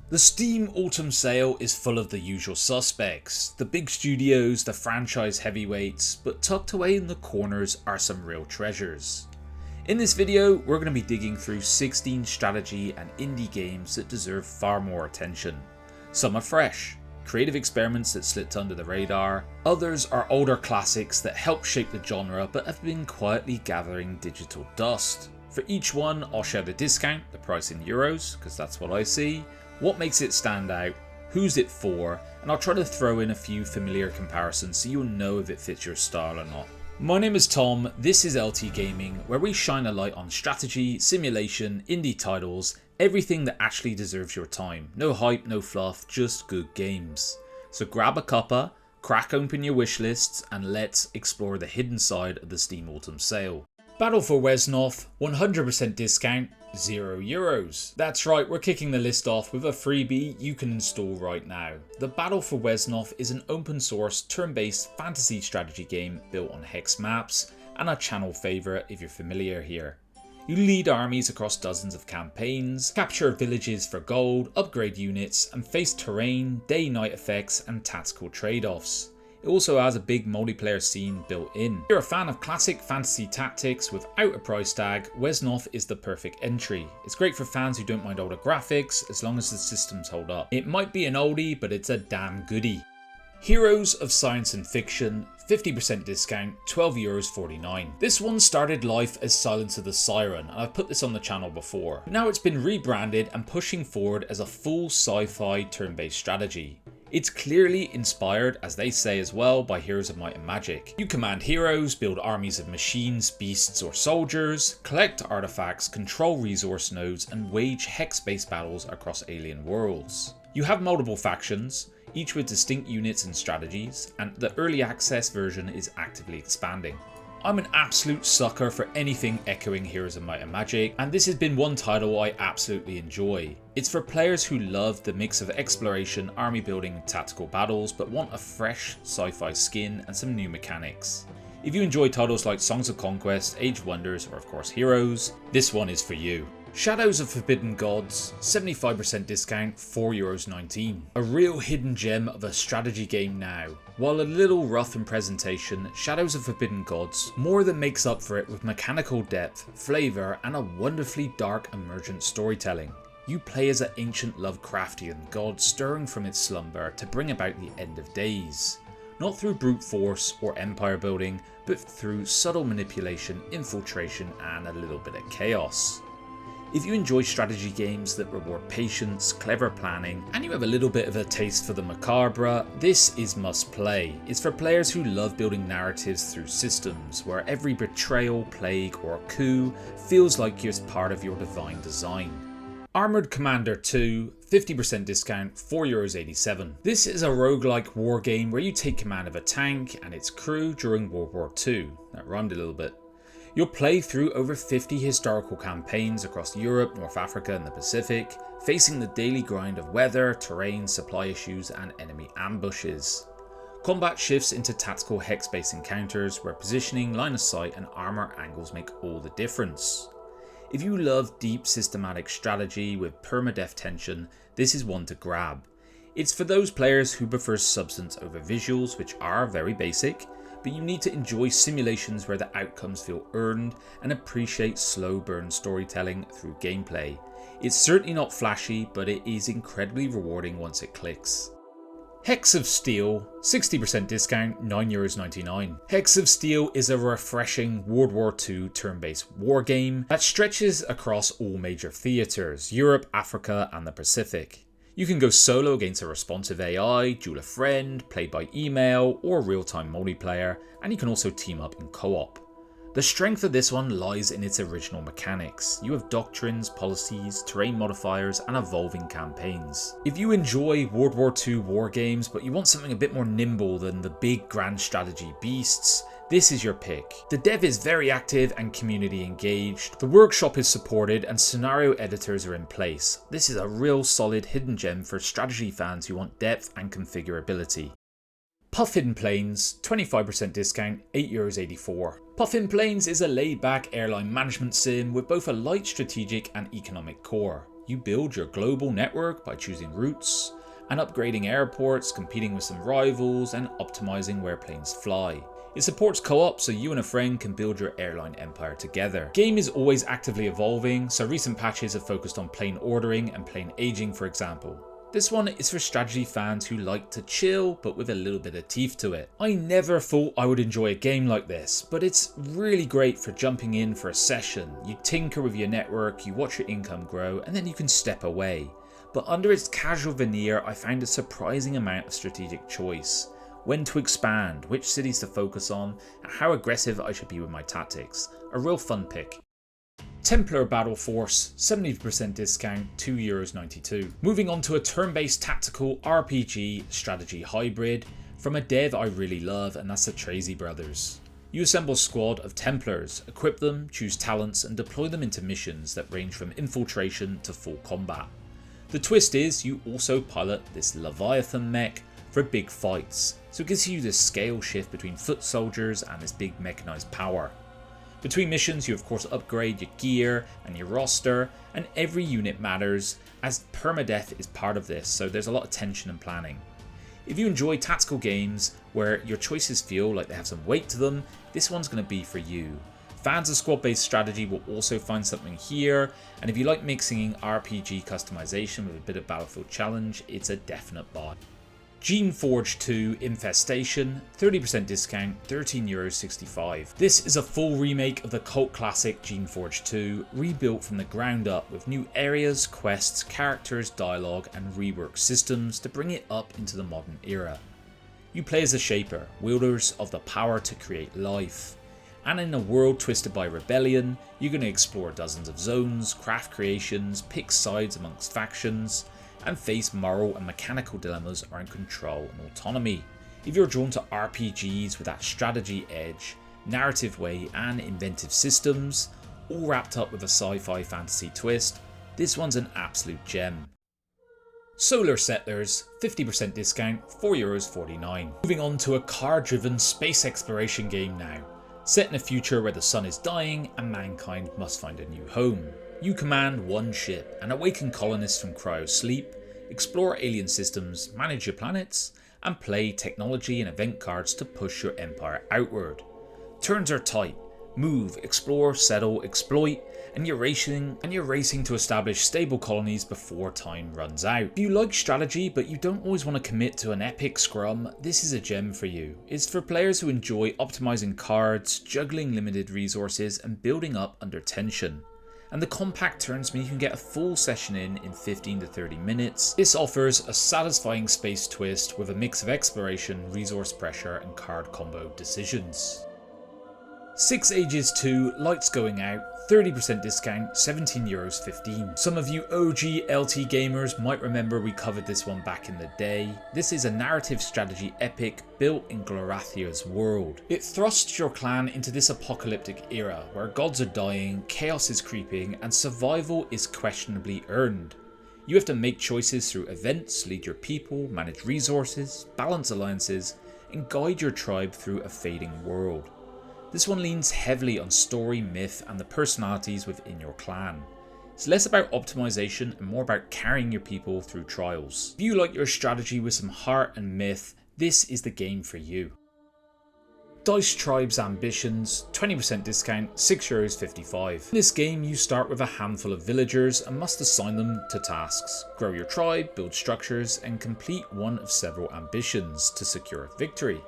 The Steam Autumn Sale is full of the usual suspects, the big studios, the franchise heavyweights, but tucked away in the corners are some real treasures. In this video, we're going to be digging through 16 strategy and indie games that deserve far more attention. Some are fresh, creative experiments that slipped under the radar, others are older classics that helped shape the genre but have been quietly gathering digital dust. For each one, I'll share the discount, the price in euros, because that's what I see, what makes it stand out, who's it for, and I'll try to throw in a few familiar comparisons so you'll know if it fits your style or not. My name is Tom, this is LT Gaming, where we shine a light on strategy, simulation, indie titles, everything that actually deserves your time. No hype, no fluff, just good games. So grab a cuppa, crack open your wish lists, and let's explore the hidden side of the Steam Autumn Sale. Battle for Wesnoth, 100% discount, €0. That's right, we're kicking the list off with a freebie you can install right now. The Battle for Wesnoth is an open source turn-based fantasy strategy game built on hex maps, and a channel favourite if you're familiar here. You lead armies across dozens of campaigns, capture villages for gold, upgrade units, and face terrain, day-night effects, and tactical trade-offs. It also has a big multiplayer scene built in. If you're a fan of classic fantasy tactics without a price tag, Wesnoth is the perfect entry. It's great for fans who don't mind older graphics as long as the systems hold up. It might be an oldie, but it's a damn goodie. Heroes of Science and Fiction, 50% discount, €12.49. This one started life as Silence of the Siren, and I've put this on the channel before. Now it's been rebranded and pushing forward as a full sci-fi turn-based strategy. It's clearly inspired, as they say as well, by Heroes of Might and Magic. You command heroes, build armies of machines, beasts or soldiers, collect artifacts, control resource nodes and wage hex-based battles across alien worlds. You have multiple factions, each with distinct units and strategies, and the early access version is actively expanding. I'm an absolute sucker for anything echoing Heroes of Might and Magic, and this has been one title I absolutely enjoy. It's for players who love the mix of exploration, army building and tactical battles, but want a fresh sci-fi skin and some new mechanics. If you enjoy titles like Songs of Conquest, Age of Wonders, or of course Heroes, this one is for you. Shadows of Forbidden Gods, 75% discount, €4.19. A real hidden gem of a strategy game now. While a little rough in presentation, Shadows of Forbidden Gods more than makes up for it with mechanical depth, flavour and a wonderfully dark emergent storytelling. You play as an ancient Lovecraftian god stirring from its slumber to bring about the end of days. Not through brute force or empire building, but through subtle manipulation, infiltration and a little bit of chaos. If you enjoy strategy games that reward patience, clever planning, and you have a little bit of a taste for the macabre, this is must play. It's for players who love building narratives through systems, where every betrayal, plague, or coup feels like you're part of your divine design. Armoured Commander II, 50% discount, €4.87. This is a roguelike war game where you take command of a tank and its crew during World War II. That rhymed a little bit. You'll play through over 50 historical campaigns across Europe, North Africa and the Pacific, facing the daily grind of weather, terrain, supply issues and enemy ambushes. Combat shifts into tactical hex-based encounters where positioning, line of sight and armour angles make all the difference. If you love deep systematic strategy with permadeath tension, this is one to grab. It's for those players who prefer substance over visuals, which are very basic, but you need to enjoy simulations where the outcomes feel earned and appreciate slow burn storytelling through gameplay. It's certainly not flashy, but it is incredibly rewarding once it clicks. Hex of Steel, 60% discount, €9.99. Hex of Steel is a refreshing World War II turn-based war game that stretches across all major theatres, Europe, Africa and the Pacific. You can go solo against a responsive AI, duel a friend, play by email or real-time multiplayer, and you can also team up in co-op. The strength of this one lies in its original mechanics. You have doctrines, policies, terrain modifiers and evolving campaigns. If you enjoy World War II war games but you want something a bit more nimble than the big grand strategy beasts, this is your pick. The dev is very active and community engaged, the workshop is supported and scenario editors are in place. This is a real solid hidden gem for strategy fans who want depth and configurability. Puffin Planes, 25% discount, €8.84. Puffin Planes is a laid-back airline management sim with both a light strategic and economic core. You build your global network by choosing routes and upgrading airports, competing with some rivals, and optimizing where planes fly. It supports co-op, so you and a friend can build your airline empire together. Game is always actively evolving, so recent patches have focused on plane ordering and plane aging, for example. This one is for strategy fans who like to chill, but with a little bit of teeth to it. I never thought I would enjoy a game like this, but it's really great for jumping in for a session. You tinker with your network, you watch your income grow, and then you can step away. But under its casual veneer, I found a surprising amount of strategic choice. When to expand, which cities to focus on, and how aggressive I should be with my tactics. A real fun pick. Templar Battleforce, 70% discount, €2.92. Moving on to a turn-based tactical RPG strategy hybrid from a dev I really love, and that's the Tracy brothers. You assemble a squad of Templars, equip them, choose talents, and deploy them into missions that range from infiltration to full combat. The twist is you also pilot this Leviathan mech for big fights, so it gives you this scale shift between foot soldiers and this big mechanized power. Between missions you of course upgrade your gear and your roster, and every unit matters as permadeath is part of this, so there's a lot of tension and planning. If you enjoy tactical games where your choices feel like they have some weight to them, this one's going to be for you. Fans of squad based strategy will also find something here, and if you like mixing RPG customization with a bit of Battlefield challenge, it's a definite buy. Geneforge II Infestation, 30% discount, €13.65. This is a full remake of the cult classic Geneforge 2, rebuilt from the ground up with new areas, quests, characters, dialogue, and reworked systems to bring it up into the modern era. You play as a Shaper, wielders of the power to create life. And in a world twisted by rebellion, you're going to explore dozens of zones, craft creations, pick sides amongst factions, and face moral and mechanical dilemmas around control and autonomy. If you're drawn to RPGs with that strategy edge, narrative way, and inventive systems, all wrapped up with a sci-fi fantasy twist, this one's an absolute gem. Solar Settlers, 50% discount, €4.49. Moving on to a car-driven space exploration game now. Set in a future where the sun is dying and mankind must find a new home. You command one ship and awaken colonists from cryo-sleep, explore alien systems, manage your planets, and play technology and event cards to push your empire outward. Turns are tight. Move, explore, settle, exploit, and you're racing to establish stable colonies before time runs out. If you like strategy but you don't always want to commit to an epic scrum, this is a gem for you. It's for players who enjoy optimizing cards, juggling limited resources, and building up under tension. And the compact turns mean you can get a full session in 15 to 30 minutes. This offers a satisfying space twist with a mix of exploration, resource pressure, and card combo decisions. 6 Ages 2 Lights Going Out, 30% discount, €17.15. Some of you OG LT gamers might remember we covered this one back in the day. This is a narrative strategy epic built in Glorathia's world. It thrusts your clan into this apocalyptic era where gods are dying, chaos is creeping, and survival is questionably earned. You have to make choices through events, lead your people, manage resources, balance alliances, and guide your tribe through a fading world. This one leans heavily on story, myth, and the personalities within your clan. It's less about optimization and more about carrying your people through trials. If you like your strategy with some heart and myth, this is the game for you. Dice Tribe's Ambitions, 20% discount, €6.55. In this game you start with a handful of villagers and must assign them to tasks, grow your tribe, build structures, and complete one of several ambitions to secure victory.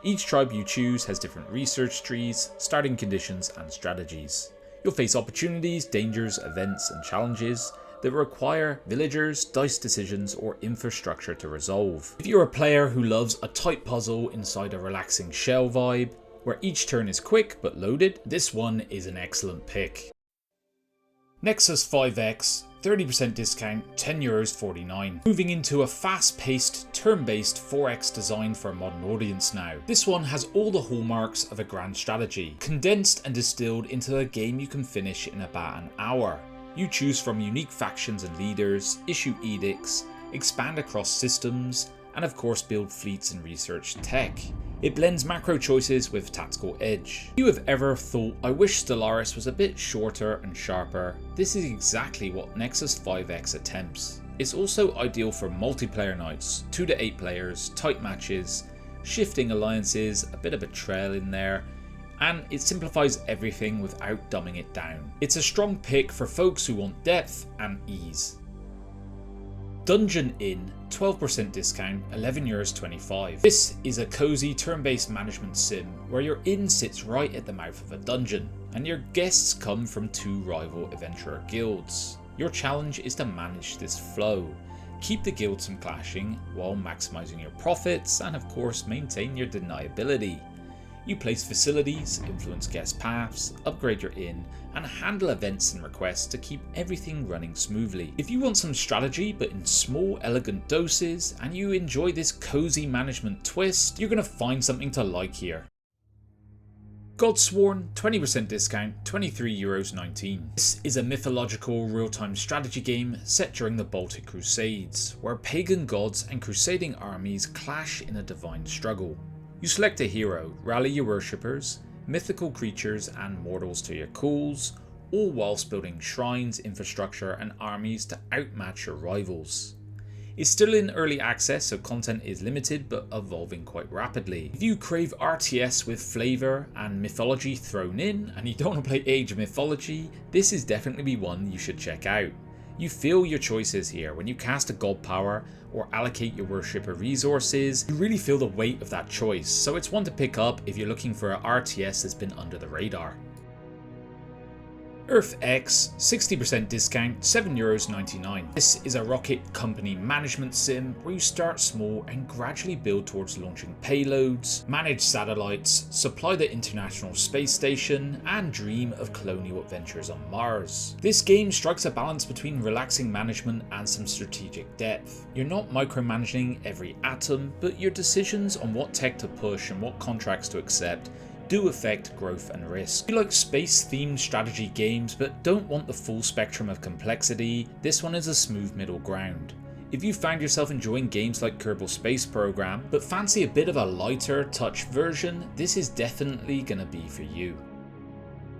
Each tribe you choose has different research trees, starting conditions, and strategies. You'll face opportunities, dangers, events, and challenges that require villagers, dice decisions, or infrastructure to resolve. If you're a player who loves a tight puzzle inside a relaxing shell vibe, where each turn is quick but loaded, this one is an excellent pick. Nexus 5X, 30% discount, €10.49. Moving into a fast-paced, turn-based 4X designed for a modern audience now. This one has all the hallmarks of a grand strategy, condensed and distilled into a game you can finish in about an hour. You choose from unique factions and leaders, issue edicts, expand across systems, and of course build fleets and research tech. It blends macro choices with tactical edge. If you have ever thought, I wish Stellaris was a bit shorter and sharper, this is exactly what Nexus 5X attempts. It's also ideal for multiplayer nights, 2 to 8 players, tight matches, shifting alliances, a bit of a trail in there, and it simplifies everything without dumbing it down. It's a strong pick for folks who want depth and ease. Dungeon Inn, 12% discount, €11.25. This is a cozy turn-based management sim where your inn sits right at the mouth of a dungeon, and your guests come from 2 rival adventurer guilds. Your challenge is to manage this flow, keep the guilds from clashing while maximising your profits, and of course maintain your deniability. You place facilities, influence guest paths, upgrade your inn, and handle events and requests to keep everything running smoothly. If you want some strategy but in small elegant doses, and you enjoy this cozy management twist, you're going to find something to like here. Godsworn, 20% discount, €23.19. This is a mythological real-time strategy game set during the Baltic Crusades, where pagan gods and crusading armies clash in a divine struggle. You select a hero, rally your worshippers, mythical creatures and mortals to your calls, all whilst building shrines, infrastructure and armies to outmatch your rivals. It's still in early access, so content is limited but evolving quite rapidly. If you crave RTS with flavour and mythology thrown in, and you don't want to play Age of Mythology, this is definitely one you should check out. You feel your choices here. When you cast a god power or allocate your worshipper resources, you really feel the weight of that choice, so it's one to pick up if you're looking for a RTS that's been under the radar. EarthX, 60% discount, €7.99. This is a rocket company management sim where you start small and gradually build towards launching payloads, manage satellites, supply the International Space Station, and dream of colonial adventures on Mars. This game strikes a balance between relaxing management and some strategic depth. You're not micromanaging every atom, but your decisions on what tech to push and what contracts to accept do affect growth and risk. If you like space-themed strategy games but don't want the full spectrum of complexity, this one is a smooth middle ground. If you found yourself enjoying games like Kerbal Space Program but fancy a bit of a lighter touch version, this is definitely gonna be for you.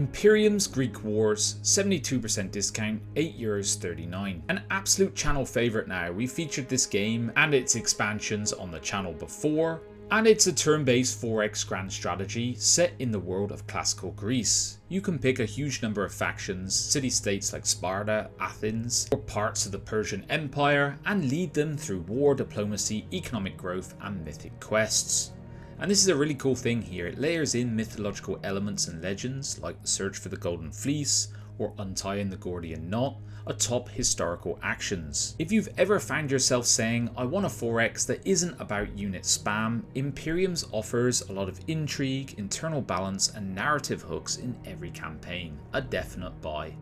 Imperiums Greek Wars, 72% discount, €8.39. An absolute channel favourite now. We featured this game and its expansions on the channel before, and it's a turn-based 4x grand strategy set in the world of classical Greece. You can pick a huge number of factions, city-states like Sparta, Athens, or parts of the Persian Empire, and lead them through war, diplomacy, economic growth, and mythic quests. And this is a really cool thing here. It layers in mythological elements and legends like the search for the Golden Fleece or untying the Gordian Knot, atop historical actions. If you've ever found yourself saying, I want a 4X that isn't about unit spam, Imperiums offers a lot of intrigue, internal balance and narrative hooks in every campaign. A definite buy.